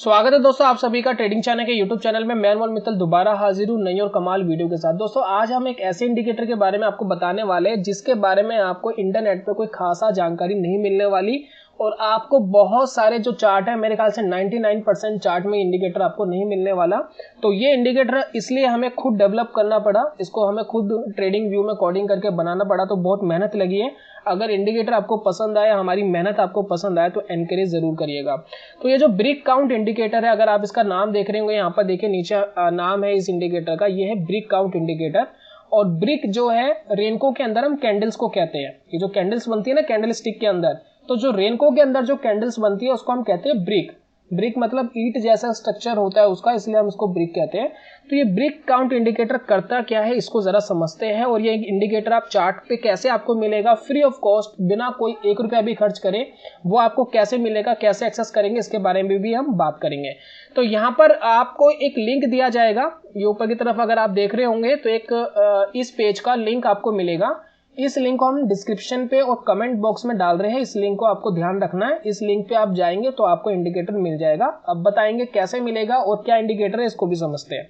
स्वागत है दोस्तों आप सभी का ट्रेडिंग चैनल के यूट्यूब चैनल में। मैं अनमोल मित्तल दोबारा हाजिर हूँ नई और कमाल वीडियो के साथ। दोस्तों आज हम एक ऐसे इंडिकेटर के बारे में आपको बताने वाले हैं जिसके बारे में आपको इंटरनेट पे कोई खासा जानकारी नहीं मिलने वाली और आपको बहुत सारे जो चार्ट है, मेरे ख्याल से 99% चार्ट में इंडिकेटर आपको नहीं मिलने वाला। तो ये इंडिकेटर इसलिए हमें खुद डेवलप करना पड़ा, इसको हमें खुद ट्रेडिंग व्यू में कोडिंग करके बनाना पड़ा, तो बहुत मेहनत लगी है। अगर इंडिकेटर आपको पसंद आए, हमारी मेहनत आपको पसंद आए तो एनकरेज जरूर करिएगा। तो ये जो ब्रिक काउंट इंडिकेटर है, अगर आप इसका नाम देख रहे होंगे यहाँ पर देखिए नीचे नाम है इस इंडिकेटर का, ये है ब्रिक काउंट इंडिकेटर। और ब्रिक जो है रेनको के अंदर हम कैंडल्स को कहते हैं। ये जो कैंडल्स बनती है ना कैंडल स्टिक के अंदर, तो जो रेनको के अंदर जो कैंडल्स बनती है उसको हम कहते हैं ब्रिक। ब्रिक मतलब ईंट जैसा स्ट्रक्चर होता है उसका, इसलिए हम इसको ब्रिक कहते हैं। तो ये ब्रिक काउंट इंडिकेटर करता क्या है इसको जरा समझते हैं। और ये इंडिकेटर आप चार्ट पे कैसे आपको मिलेगा फ्री ऑफ कॉस्ट, बिना कोई 1 रुपया भी खर्च करे, वो आपको कैसे मिलेगा, कैसे एक्सेस करेंगे, इसके बारे में भी हम बात करेंगे। तो यहाँ पर आपको एक लिंक दिया जाएगा, ये ऊपर की तरफ अगर आप देख रहे होंगे तो एक इस पेज का लिंक आपको मिलेगा। इस लिंक को हम डिस्क्रिप्शन पे और कमेंट बॉक्स में डाल रहे हैं, इस लिंक को आपको ध्यान रखना है। इस लिंक पे आप जाएंगे तो आपको इंडिकेटर मिल जाएगा। अब बताएंगे कैसे मिलेगा और क्या इंडिकेटर है इसको भी समझते हैं।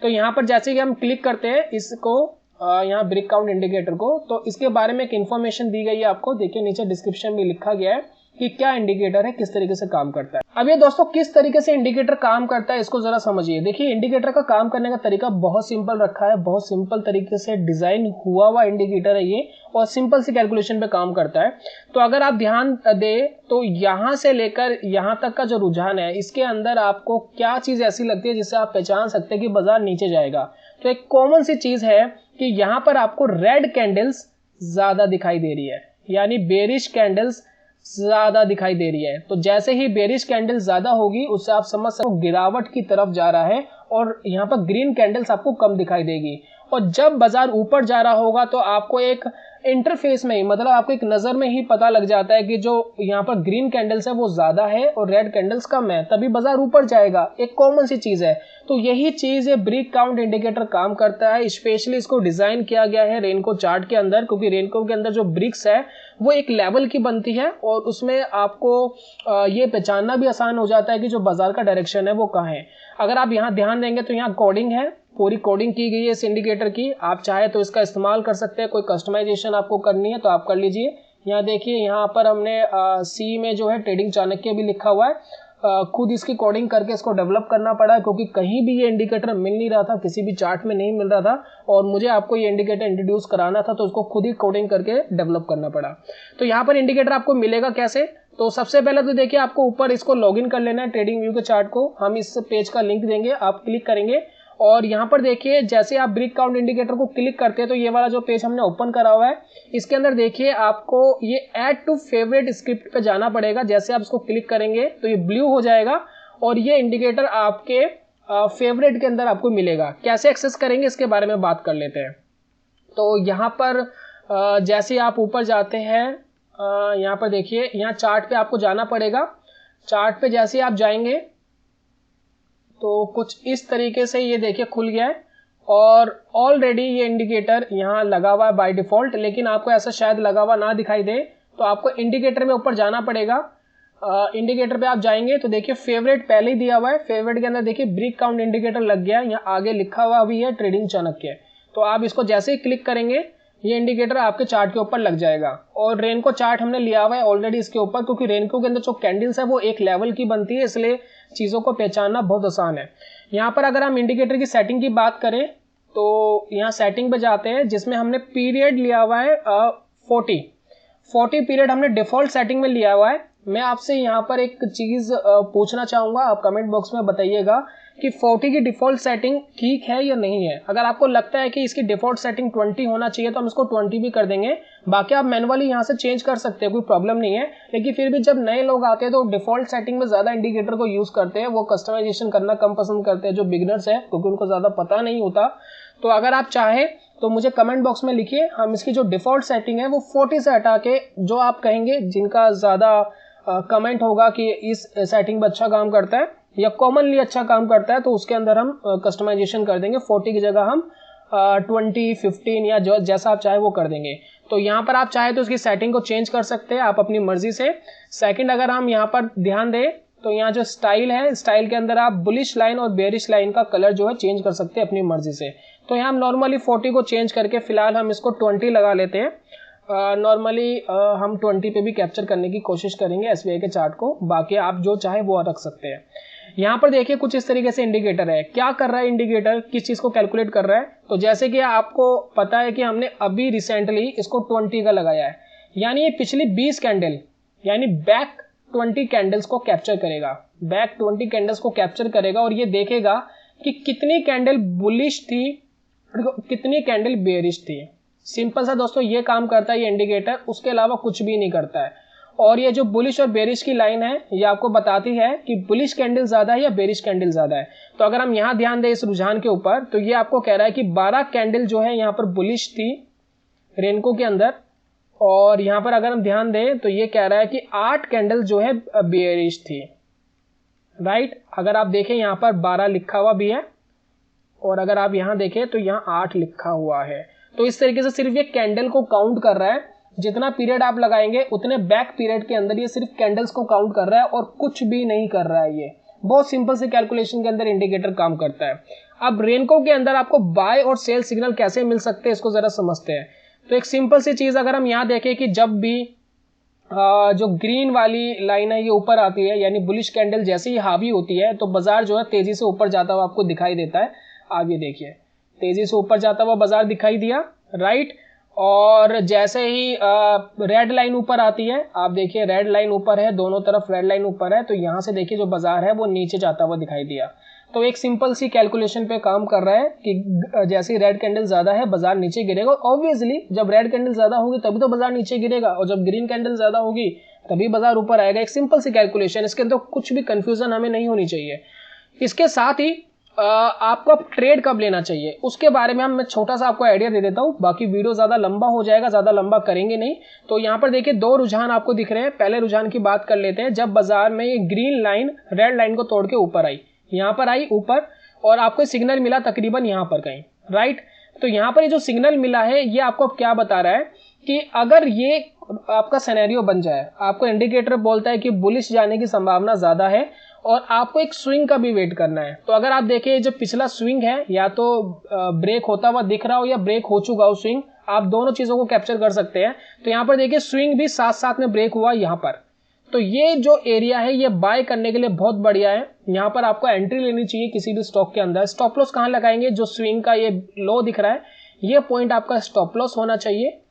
तो यहाँ पर जैसे कि हम क्लिक करते हैं इसको, यहाँ ब्रिक काउंट इंडिकेटर को, तो इसके बारे में एक इन्फॉर्मेशन दी गई है आपको। देखिए नीचे डिस्क्रिप्शन में लिखा गया है कि क्या इंडिकेटर है, किस तरीके से काम करता है। अब ये दोस्तों किस तरीके से इंडिकेटर काम करता है इसको जरा समझिए। देखिए इंडिकेटर का काम करने का तरीका बहुत सिंपल रखा है, बहुत सिंपल तरीके से डिजाइन हुआ इंडिकेटर है ये, और सिंपल सी कैलकुलेशन पे काम करता है। तो अगर आप ध्यान दे तो यहां से लेकर यहां तक का जो रुझान है, इसके अंदर आपको क्या चीज ऐसी लगती है जिससे आप पहचान सकते हैं कि बाजार नीचे जाएगा। तो एक कॉमन सी चीज है कि यहां पर आपको रेड कैंडल्स ज्यादा दिखाई दे रही है, यानी बेरिश कैंडल्स ज्यादा दिखाई दे रही है। तो जैसे ही बेरिश कैंडल ज्यादा होगी उससे आप समझ सकते हो गिरावट की तरफ जा रहा है, और यहाँ पर ग्रीन कैंडल्स आपको कम दिखाई देगी। और जब बाजार ऊपर जा रहा होगा तो आपको एक इंटरफेस में ही, मतलब आपको एक नजर में ही पता लग जाता है कि जो यहाँ पर ग्रीन कैंडल्स है वो ज्यादा है और रेड कैंडल्स कम है, तभी बाजार ऊपर जाएगा। एक कॉमन सी चीज है। तो यही चीज है ब्रिक काउंट इंडिकेटर काम करता है। स्पेशली इसको डिजाइन किया गया है रेनको चार्ट के अंदर, क्योंकि रेनको के अंदर जो ब्रिक्स है वो एक लेवल की बनती है और उसमें आपको ये पहचानना भी आसान हो जाता है कि जो बाजार का डायरेक्शन है वो कहाँ है। अगर आप यहाँ ध्यान देंगे तो यहाँ कोडिंग है, पूरी कोडिंग की गई है इस इंडिकेटर की। आप चाहे तो इसका इस्तेमाल कर सकते हैं, कोई कस्टमाइजेशन आपको करनी है तो आप कर लीजिए। यहाँ देखिए यहाँ पर हमने सी में जो है ट्रेडिंग चाणक्य भी लिखा हुआ है। खुद इसकी कोडिंग करके इसको डेवलप करना पड़ा, क्योंकि कहीं भी ये इंडिकेटर मिल नहीं रहा था, किसी भी चार्ट में नहीं मिल रहा था, और मुझे आपको ये इंडिकेटर इंट्रोड्यूस कराना था तो उसको खुद ही कोडिंग करके डेवलप करना पड़ा। तो यहाँ पर इंडिकेटर आपको मिलेगा कैसे। तो सबसे पहले तो देखिए आपको ऊपर इसको लॉगिन कर लेना है ट्रेडिंग व्यू के चार्ट को। हम इस पेज का लिंक देंगे, आप क्लिक करेंगे और यहाँ पर देखिए जैसे आप ब्रिक काउंट इंडिकेटर को क्लिक करते हैं तो ये वाला जो पेज हमने ओपन करा हुआ है, इसके अंदर देखिए आपको ये ऐड टू फेवरेट स्क्रिप्ट पे जाना पड़ेगा। जैसे आप इसको क्लिक करेंगे तो ये ब्लू हो जाएगा और ये इंडिकेटर आपके फेवरेट के अंदर आपको मिलेगा। कैसे एक्सेस करेंगे इसके बारे में बात कर लेते हैं। तो यहाँ पर जैसे आप ऊपर जाते हैं, यहाँ पर देखिए यहाँ चार्ट पे आपको जाना पड़ेगा। चार्ट पे जैसे आप जाएंगे तो कुछ इस तरीके से ये देखिए खुल गया है और ऑलरेडी ये इंडिकेटर यहाँ लगा हुआ है बाय डिफॉल्ट, लेकिन आपको ऐसा शायद लगा हुआ ना दिखाई दे तो आपको इंडिकेटर में ऊपर जाना पड़ेगा। इंडिकेटर पे आप जाएंगे तो देखिए फेवरेट पहले ही दिया हुआ है, फेवरेट के अंदर देखिए ब्रिक काउंट इंडिकेटर लग गया है, यहाँ आगे लिखा हुआ भी है ट्रेडिंग चाणक्य। तो आप इसको जैसे ही क्लिक करेंगे ये इंडिकेटर आपके चार्ट के ऊपर लग जाएगा। और रेनको चार्ट हमने लिया हुआ है ऑलरेडी इसके ऊपर, क्योंकि रेनको के अंदर जो कैंडल्स है वो एक लेवल की बनती है, इसलिए चीजों को पहचानना बहुत आसान है। यहाँ पर अगर हम इंडिकेटर की सेटिंग की बात करें तो यहाँ सेटिंग पे जाते हैं, जिसमें हमने पीरियड लिया हुआ है 40 पीरियड हमने डिफॉल्ट सेटिंग में लिया हुआ है। मैं आपसे यहाँ पर एक चीज पूछना चाहूंगा, आप कमेंट बॉक्स में बताइएगा कि 40 की डिफॉल्ट सेटिंग ठीक है या नहीं है। अगर आपको लगता है कि इसकी डिफॉल्ट सेटिंग 20 होना चाहिए तो हम इसको 20 भी कर देंगे, बाकी आप मैनुअली यहाँ से चेंज कर सकते हैं, कोई प्रॉब्लम नहीं है। लेकिन फिर भी जब नए लोग आते हैं तो डिफॉल्ट सेटिंग में ज्यादा इंडिकेटर को यूज करते हैं, वो कस्टमाइजेशन करना कम पसंद करते हैं जो बिगिनर्स है, क्योंकि उनको ज्यादा पता नहीं होता। तो अगर आप चाहे तो मुझे कमेंट बॉक्स में लिखिए, हम इसकी जो डिफॉल्ट सेटिंग है वो 40 से हटा के जो आप कहेंगे, जिनका ज्यादा कमेंट होगा कि इस सेटिंग में अच्छा काम करता है या कॉमनली अच्छा काम करता है, तो उसके अंदर हम कस्टमाइजेशन कर देंगे। 40 की जगह हम 20, 15 या जो जैसा आप चाहे वो कर देंगे। तो यहाँ पर आप चाहे तो इसकी सेटिंग को चेंज कर सकते हैं आप अपनी मर्जी से। सेकंड, अगर हम यहाँ पर ध्यान दें तो यहाँ जो स्टाइल है, स्टाइल के अंदर आप बुलिश लाइन और बेयरिश लाइन का कलर जो है चेंज कर सकते हैं अपनी मर्जी से। तो यहाँ हम नॉर्मली 40 को चेंज करके फिलहाल हम इसको 20 लगा लेते हैं। नॉर्मली हम 20 पे भी कैप्चर करने की कोशिश करेंगे SBI के चार्ट को, बाकी आप जो चाहे वो रख सकते हैं। यहाँ पर देखिए कुछ इस तरीके से इंडिकेटर है। क्या कर रहा है इंडिकेटर, किस चीज को कैलकुलेट कर रहा है? तो जैसे कि आपको पता है कि हमने अभी रिसेंटली इसको 20 का लगाया है, यानी ये पिछली 20 कैंडल यानी बैक 20 कैंडल्स को कैप्चर करेगा, बैक 20 कैंडल्स को कैप्चर करेगा और ये देखेगा कि कितनी कैंडल बुलिश थी, कितनी कैंडल बेयरिश थी। सिंपल सा दोस्तों ये काम करता है ये इंडिकेटर, उसके अलावा कुछ भी नहीं करता है। और ये जो बुलिश और बेरिश की लाइन है ये आपको बताती है कि बुलिश कैंडल ज्यादा है या बेरिश कैंडल ज्यादा है। तो अगर हम यहाँ ध्यान दें इस रुझान के ऊपर, तो ये आपको कह रहा है कि 12 कैंडल जो है यहाँ पर बुलिश थी रेनको के अंदर, और यहाँ पर अगर हम ध्यान दें तो ये कह रहा है कि 8 कैंडल जो है बेरिश थी, राइट। अगर आप देखें यहाँ पर 12 लिखा हुआ भी है और अगर आप यहाँ देखें तो यहाँ 8 लिखा हुआ है। तो इस तरीके से सिर्फ ये कैंडल को काउंट कर रहा है, जितना पीरियड आप लगाएंगे उतने बैक पीरियड के अंदर ये सिर्फ कैंडल्स को काउंट कर रहा है और कुछ भी नहीं कर रहा है। ये बहुत सिंपल से कैलकुलेशन के अंदर इंडिकेटर काम करता है। अब रेनको के अंदर आपको बाय और सेल सिग्नल कैसे मिल सकते हैं इसको जरा समझते हैं। तो एक सिंपल सी चीज, अगर हम यहाँ देखें कि जब भी जो ग्रीन वाली लाइन है ये ऊपर आती है, यानी बुलिश कैंडल जैसे ही हावी होती है तो बाजार जो है तेजी से ऊपर जाता हुआ आपको दिखाई देता है। आगे देखिए तेजी से ऊपर जाता हुआ बाजार दिखाई दिया, राइट। और जैसे ही रेड लाइन ऊपर आती है, आप देखिए रेड लाइन ऊपर है, दोनों तरफ रेड लाइन ऊपर है, तो यहाँ से देखिए जो बाजार है वो नीचे जाता हुआ दिखाई दिया। तो एक सिंपल सी कैलकुलेशन पे काम कर रहा है कि जैसे ही रेड कैंडल ज्यादा है बाजार नीचे गिरेगा। ऑब्वियसली जब रेड कैंडल ज्यादा होगी तभी तो बाजार नीचे गिरेगा, और जब ग्रीन कैंडल ज्यादा होगी तभी बाजार ऊपर आएगा। एक सिंपल सी कैलकुलेशन, इसके अंदर कुछ भी कंफ्यूजन हमें नहीं होनी चाहिए। इसके साथ ही आपको अब ट्रेड कब लेना चाहिए उसके बारे में मैं छोटा सा आपको आइडिया दे देता हूं, बाकी वीडियो ज्यादा लंबा हो जाएगा, ज्यादा लंबा करेंगे नहीं। तो यहाँ पर देखिए 2 रुझान आपको दिख रहे हैं। पहले रुझान की बात कर लेते हैं। जब बाजार में ये ग्रीन लाइन रेड लाइन को तोड़ के ऊपर आई, यहाँ पर आई ऊपर, और आपको सिग्नल मिला तकरीबन यहाँ पर कहीं, राइट। तो यहाँ पर ये जो सिग्नल मिला है ये आपको अब क्या बता रहा है कि अगर ये आपका सिनेरियो बन जाए, आपको इंडिकेटर बोलता है कि बुलिश जाने की संभावना ज्यादा है और आपको एक स्विंग का भी वेट करना है। तो अगर आप देखिए जो पिछला स्विंग है या तो ब्रेक होता हुआ दिख रहा हो या ब्रेक हो चुका हो स्विंग, आप दोनों चीजों को कैप्चर कर सकते हैं। तो यहाँ पर देखिए स्विंग भी साथ साथ में ब्रेक हुआ यहाँ पर। तो ये जो एरिया है ये बाय करने के लिए बहुत बढ़िया है। यहाँ पर आपको एंट्री लेनी चाहिए किसी भी स्टॉक के अंदर। स्टॉप लॉस कहाँ लगाएंगे? जो स्विंग का ये लो दिख रहा है ये पॉइंट आपका स्टॉप लॉस होना चाहिए।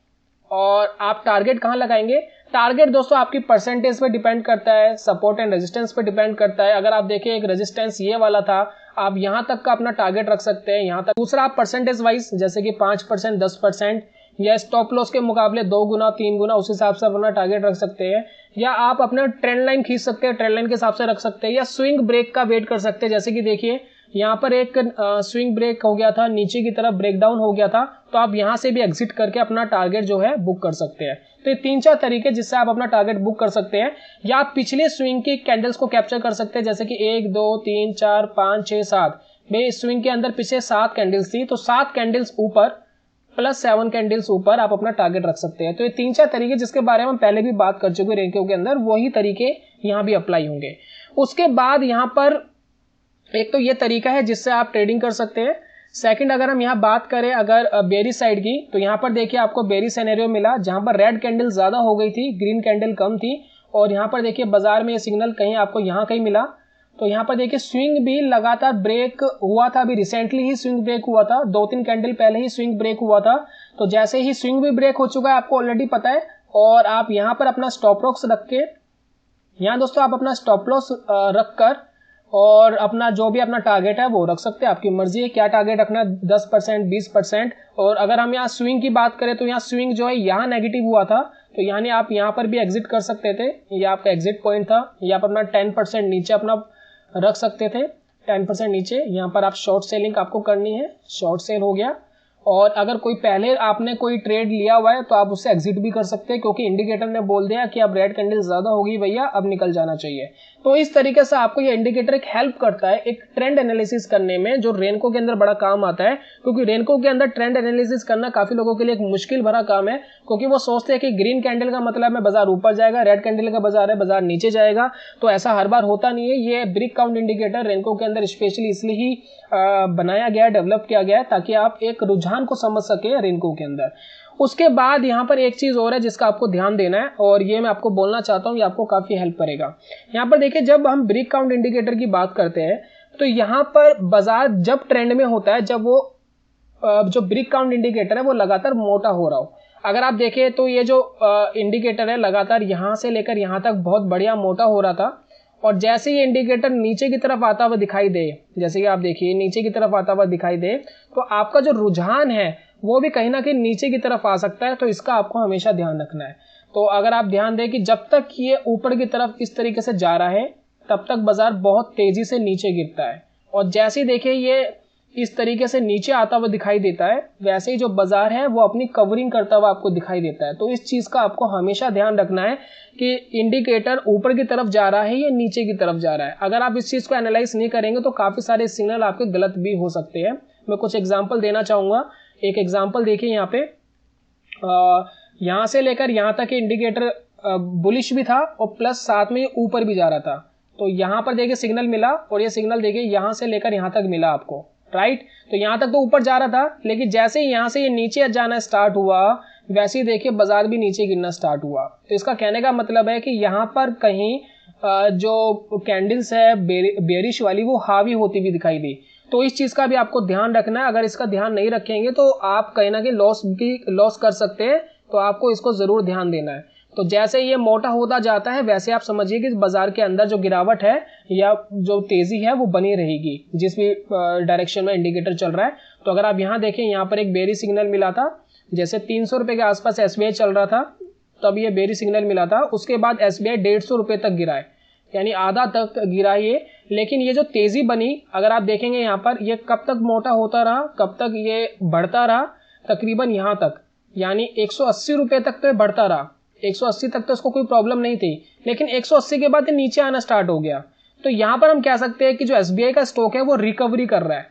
और आप टारगेट कहाँ लगाएंगे? टारगेट दोस्तों आपकी परसेंटेज पे डिपेंड करता है, सपोर्ट एंड रेजिस्टेंस पे डिपेंड करता है। अगर आप देखिए एक रेजिस्टेंस ये वाला था, आप यहां तक का अपना टारगेट रख सकते हैं, यहां तक। दूसरा आप परसेंटेज वाइज जैसे कि 5%, 10% या स्टॉप लॉस के मुकाबले 2 गुना 3 गुना उस हिसाब से अपना टारगेट रख सकते हैं। या आप अपना ट्रेंड लाइन खींच सकते हैं, ट्रेंड लाइन के हिसाब से रख सकते हैं, या स्विंग ब्रेक का वेट कर सकते हैं। जैसे कि देखिए यहाँ पर एक स्विंग ब्रेक हो गया था, नीचे की तरफ ब्रेकडाउन हो गया था, तो आप यहाँ से भी एग्जिट करके अपना टारगेट जो है बुक कर सकते हैं। तो ये 3-4 तरीके जिससे आप अपना टारगेट बुक कर सकते हैं। या आप पिछले स्विंग की कैंडल्स को कैप्चर कर सकते हैं, जैसे कि 1 2 3 4 5 6 7 में स्विंग के अंदर पिछले 7 कैंडल्स थी, तो 7 कैंडल्स ऊपर प्लस 7 कैंडल्स ऊपर आप अपना टारगेट रख सकते हैं। तो ये 3-4 तरीके जिसके बारे में हम पहले भी बात कर चुके रेनको के अंदर, वही तरीके यहाँ भी अप्लाई होंगे। उसके बाद यहाँ पर एक तो ये तरीका है जिससे आप ट्रेडिंग कर सकते हैं। सेकंड, अगर हम यहाँ बात करें अगर बेरिश साइड की, तो यहाँ पर देखिए आपको बेरिश सिनेरियो मिला जहां पर रेड कैंडल ज्यादा हो गई थी, ग्रीन कैंडल कम थी। और यहाँ पर देखिए बाजार में ये सिग्नल कहीं आपको यहाँ कहीं मिला। तो यहाँ पर देखिए स्विंग भी लगातार ब्रेक हुआ था, अभी रिसेंटली ही स्विंग ब्रेक हुआ था, 2-3 कैंडल पहले ही स्विंग ब्रेक हुआ था। तो जैसे ही स्विंग भी ब्रेक हो चुका है आपको ऑलरेडी पता है, और आप यहाँ पर अपना स्टॉप लॉस रख के, यहाँ दोस्तों आप अपना स्टॉप लॉस रख कर और अपना जो भी अपना टारगेट है वो रख सकते हैं। आपकी मर्जी है क्या टारगेट रखना है, 10%, 20%। और अगर हम यहाँ स्विंग की बात करें तो यहाँ स्विंग जो है यहाँ नेगेटिव हुआ था, तो यानी आप यहाँ पर भी एग्जिट कर सकते थे, ये आपका एग्जिट पॉइंट था। या आप अपना 10% नीचे अपना रख सकते थे, 10% नीचे। यहाँ पर आप शॉर्ट सेलिंग आपको करनी है, शॉर्ट सेल हो गया। और अगर कोई पहले आपने कोई ट्रेड लिया हुआ है तो आप उससे एग्जिट भी कर सकते हैं, क्योंकि इंडिकेटर ने बोल दिया कि अब रेड कैंडल ज्यादा होगी भैया, अब निकल जाना चाहिए। तो इस तरीके से आपको ये इंडिकेटर एक हेल्प करता है एक ट्रेंड एनालिसिस करने में, जो रेनको के अंदर बड़ा काम आता है। क्योंकि रेनको के अंदर ट्रेंड एनालिसिस करना काफी लोगों के लिए एक मुश्किल भरा काम है, क्योंकि वो सोचते हैं कि ग्रीन कैंडल का मतलब है बाजार ऊपर जाएगा, रेड कैंडल का बाजार है बाजार नीचे जाएगा। तो ऐसा हर बार होता नहीं है। ये ब्रिक काउंट इंडिकेटर रेनको के अंदर स्पेशली इसलिए ही बनाया गया है, डेवलप किया गया है, ताकि आप एक रुझान को समझ सके रेनको के अंदर। उसके बाद यहाँ पर एक चीज और है जिसका आपको ध्यान देना है, और ये मैं आपको बोलना चाहता हूँ, ये आपको काफी हेल्प करेगा। यहाँ पर देखिए, जब हम ब्रिक काउंट इंडिकेटर की बात करते हैं तो यहाँ पर बाजार जब ट्रेंड में होता है, जब वो जो ब्रिक काउंट इंडिकेटर है वो लगातार मोटा हो रहा हो। अगर आप देखें तो ये जो इंडिकेटर है लगातार यहाँ से लेकर यहाँ तक बहुत बढ़िया मोटा हो रहा था, और जैसे ये इंडिकेटर नीचे की तरफ आता हुआ दिखाई दे, जैसे कि आप देखिए नीचे की तरफ आता हुआ दिखाई दे, तो आपका जो रुझान है वो भी कहीं ना कहीं नीचे की तरफ आ सकता है। तो इसका आपको हमेशा ध्यान रखना है। तो अगर आप ध्यान दें कि जब तक ये ऊपर की तरफ इस तरीके से जा रहा है तब तक बाजार बहुत तेजी से नीचे गिरता है, और जैसे ही देखिए ये इस तरीके से नीचे आता हुआ दिखाई देता है, वैसे ही जो बाजार है वो अपनी कवरिंग करता हुआ आपको दिखाई देता है। तो इस चीज का आपको हमेशा ध्यान रखना है कि इंडिकेटर ऊपर की तरफ जा रहा है या नीचे की तरफ जा रहा है। अगर आप इस चीज को एनालाइज नहीं करेंगे तो काफी सारे सिग्नल आपके गलत भी हो सकते हैं। मैं कुछ एग्जाम्पल देना चाहूंगा। एक एग्जाम्पल देखिए, यहाँ पे यहाँ से लेकर यहाँ तक इंडिकेटर बुलिश भी था और प्लस साथ में ऊपर भी जा रहा था। तो यहाँ पर देखिए सिग्नल मिला, और ये सिग्नल देखिए यहाँ से लेकर यहाँ तक मिला आपको, राइट। तो यहाँ तक तो ऊपर जा रहा था, लेकिन जैसे ही यहाँ से ये नीचे जाना स्टार्ट हुआ वैसे ही देखिए बाजार भी नीचे गिरना स्टार्ट हुआ। तो इसका कहने का मतलब है कि यहाँ पर कहीं जो कैंडल्स है बेरिश वाली वो हावी होती हुई दिखाई दी। तो इस चीज का भी आपको ध्यान रखना है। अगर इसका ध्यान नहीं रखेंगे तो आप कहीं ना कहीं लॉस कर सकते हैं। तो आपको इसको जरूर ध्यान देना है। तो जैसे ये मोटा होता जाता है वैसे आप समझिए कि बाजार के अंदर जो गिरावट है या जो तेजी है वो बनी रहेगी, जिस भी डायरेक्शन में इंडिकेटर चल रहा है। तो अगर आप यहाँ देखें, यहाँ पर एक बेरी सिग्नल मिला था, जैसे 300 रुपए के आसपास एसबीआई चल रहा था तब ये बेरी सिग्नल मिला था। उसके बाद एसबीआई 150 रुपए तक गिरा है, यानी आधा तक गिरा ये। लेकिन ये जो तेजी बनी, अगर आप देखेंगे यहाँ पर, ये कब तक मोटा होता रहा, कब तक ये बढ़ता रहा, तकरीबन यहाँ तक, यानी 180 रुपए तक तो ये बढ़ता रहा। 180 तक तो इसको कोई प्रॉब्लम नहीं थी, लेकिन 180 के बाद ये नीचे आना स्टार्ट हो गया। तो यहाँ पर हम कह सकते हैं कि जो एसबीआई का स्टॉक है वो रिकवरी कर रहा है,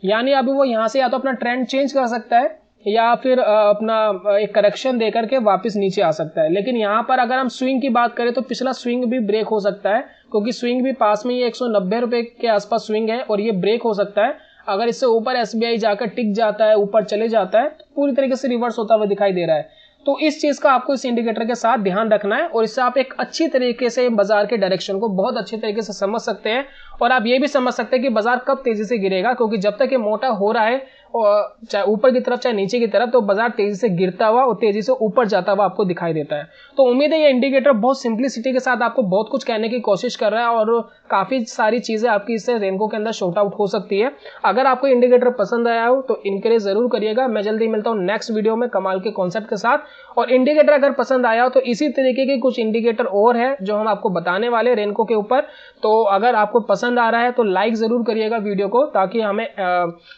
यानी अभी वो यहाँ से या तो अपना ट्रेंड चेंज कर सकता है या फिर अपना एक करेक्शन देकर के वापस नीचे आ सकता है। लेकिन यहाँ पर अगर हम स्विंग की बात करें तो पिछला स्विंग भी ब्रेक हो सकता है, क्योंकि स्विंग भी पास में ये 190 रुपए के आसपास स्विंग है और ये ब्रेक हो सकता है। अगर इससे ऊपर एसबीआई जाकर टिक जाता है, ऊपर चले जाता है, तो पूरी तरीके से रिवर्स होता हुआ दिखाई दे रहा है। तो इस चीज का आपको इस इंडिकेटर के साथ ध्यान रखना है, और इससे आप एक अच्छी तरीके से बाजार के डायरेक्शन को बहुत अच्छी तरीके से समझ सकते हैं। और आप ये भी समझ सकते हैं कि बाजार कब तेजी से गिरेगा, क्योंकि जब तक ये मोटा हो रहा है चाहे ऊपर की तरफ चाहे नीचे की तरफ, तो बाजार तेजी से गिरता हुआ और तेजी से ऊपर जाता हुआ आपको दिखाई देता है। तो उम्मीद है ये इंडिकेटर बहुत सिंप्लिसिटी के साथ आपको बहुत कुछ कहने की कोशिश कर रहा है, और काफी सारी चीजें आपकी इससे रेनको के अंदर शॉर्ट आउट हो सकती है। अगर आपको इंडिकेटर पसंद आया हो तो इनकरेज जरूर करिएगा। मैं जल्दी मिलता हूँ नेक्स्ट वीडियो में कमाल के कॉन्सेप्ट के साथ। और इंडिकेटर अगर पसंद आया हो तो इसी तरीके के कुछ इंडिकेटर और है जो हम आपको बताने वाले रेनको के ऊपर। तो अगर आपको पसंद आ रहा है तो लाइक जरूर करिएगा वीडियो को, ताकि हमें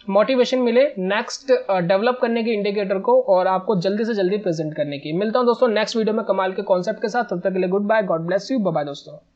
मोटिवेशन मिले नेक्स्ट डेवलप करने की इंडिकेटर को और आपको जल्दी से जल्दी प्रेजेंट करने की। मिलता हूं दोस्तों नेक्स्ट वीडियो में कमाल के कॉन्सेप्ट के साथ। तब तक के लिए goodbye, God bless you, bye bye दोस्तों।